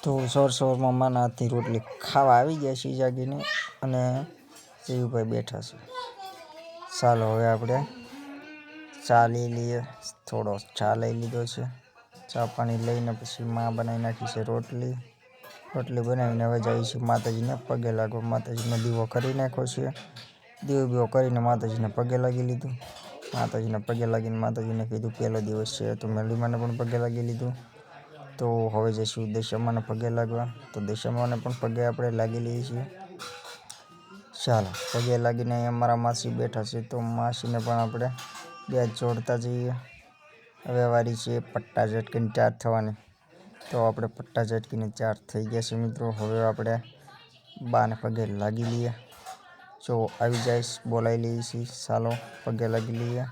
તો સવારમાં માના હાથની રોટલી ખાવા આવી ગયા છે જાગીને, અને જીવુભાઈ બેઠા છે. ચાલો હવે આપણે ચા લઈ લઈએ. થોડો ચા લઈ લીધો છે. ચા પાણી લઈને પછી માં બનાવી નાખી છે રોટલી બનાવીને હવે જઈએ છીએ માતાજીને પગે લાગવા. માતાજીનો દીવો કરી નાખ્યો છે. દીવો કરીને માતાજીને પગે લાગી લીધું. માતાજીને પગે લાગીને માતાજીને કીધું પહેલો દિવસ છે તો મેલીમાને પણ પગે લાગી લીધું. તો હવે જઈશું દશામાને પગે લાગવા. તો દશામાને પણ પગે આપણે લાગી લઈએ છીએ. ચાલો પગે લાગીને અમારા માસી બેઠા છે, તો માસીને પણ આપણે બે જોડતા જઈએ. હવે વારી છે પટ્ટા ઝટકીને 4 થવાની. તો આપણે પટ્ટા ઝટકીને 4 થઈ ગયા છે મિત્રો. હવે આપણે બાને પગે લાગી લઈએ. જો આવી જઈશ બોલાવી લઈએ છીએ. ચાલો પગે લાગી લઈએ.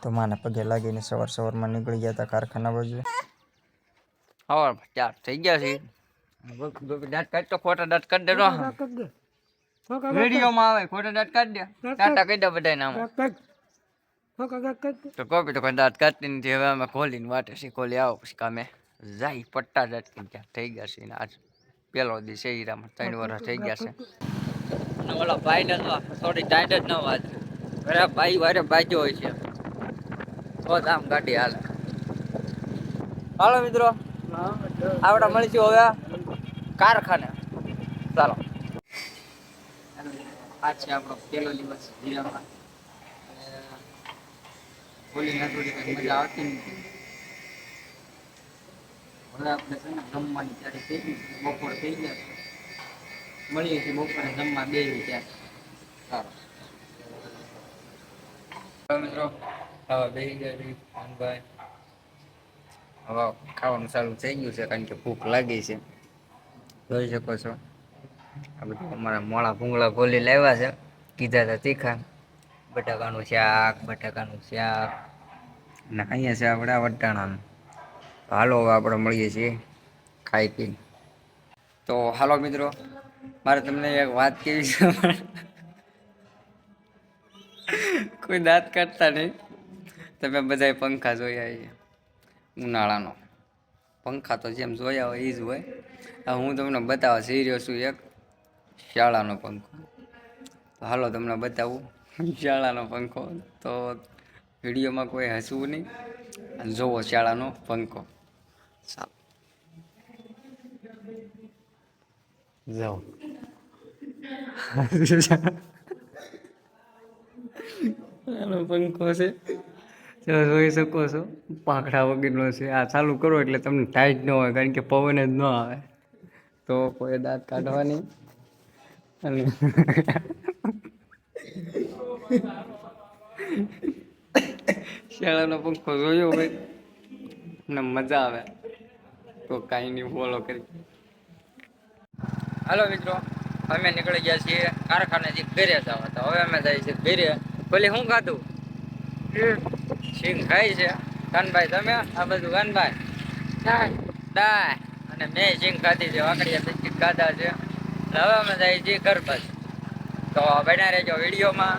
તો માને પગે લાગીને સવારમાં નીકળી ગયા હતા કારખાના બાજુ. હા 4 થઈ ગયા છે. દાંત કાઢ તો ખોટા દાંત કાઢ દેજો. વિડીયોમાં આવે ખોટા દાંત કાઢ દે. ટાટા કહી દે બધાય નામ. તો કોપી તો કોઈ દાંત કાઢતી નથી. હવે અમે ખોલીને વાટે છે. ખોલી આવો પછી કામે જાય. પટ્ટા દાંત ક્યાં થઈ ગયા છે. આજ પેલો દી છે હીરામાં 3 વર્ષ થઈ ગયા છે. અને ઓલા ભાઈ ને થોડી ટાઈટ જ ન વાત. ઘરે ભાઈ વારે બાજ્યો હોય છે તો આમ ગાડી હાલે. હાલો મિત્રો, આપણે મળીશું હવે કારખાને. ચાલો, આ છે આપણો પહેલો દિવસ હીરામાં. બોલીને થોડી કઈ મજા આવતી નથી. હવે આપણે છે ને જમવાની તૈયારી થઈ ગઈ છે. બપોર થઈ ગયા છે. મળીએ છીએ બપોરે જમવા બેસી ત્યાં. સારું મિત્રો, ખાવા બેસી ગયા છે ભાઈ. હવે ખાવાનું ચાલુ થઈ ગયું છે કારણ કે ભૂખ લાગી છે. જોઈ શકો છો આ બધું અમારા મોળા ભૂંગળા ગોલી લાવ્યા છે. કીધા હતા તીખા. બટાકાનું શાક ને અહીંયા છે આપણે વટાણાનું. હાલો હવે આપણે મળીએ છીએ ખાઈ પીને. તો હાલો મિત્રો, મારે તમને એક વાત કેવી છે. કોઈ દાંત કાઢતા નહીં. તમે બધાય પંખા જોયા છે ઉનાળાનો. પંખા તો જેમ જોયા હોય એ જ હોય. હવે હું તમને બતાવવા જઈ રહ્યો છું એક શાળાનો પંખો. તો હાલો તમને બતાવું શાળાનો પંખો. તો વિડીયોમાં કોઈ હસવું નહીં અને જોવો શાળાનો પંખો. ચાલો જાઓ. આનો પંખો છે, જોઈ શકો છો પાંખડા વગરનો છે. આ ચાલુ કરો એટલે તમને ટાઈટ ન હોય કારણ કે પવન જ ન આવે. તો કોઈ દાંત કાઢવાની અને શાળાનો પંખો જોયો હોય ને મજા આવે તો કાંઈ નહીં ફોલો કરી. હાલો મિત્રો, અમે નીકળી ગયા છીએ કારખાનેથી ઘરે જવા. તો હવે અમે જઈએ છીએ ઘરે. પેલી શું ખાધું? સિંગ ખાઈ છે કાનભાઈ. તમે આ બધું કાનભાઈ દાય અને મેં સિંગ ખાધી છે. વાકડિયા બિસ્કીટ ખાધા છે. હવે અમે જઈએ છીએ ઘર બાજુ. તો બન્યા રહેજો વિડીયોમાં.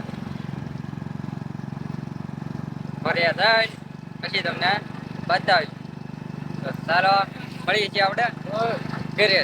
ફર્યા થાય પછી તમને બતાવીશ. તો ચાલો મળીએ છીએ આપણે ઘરે.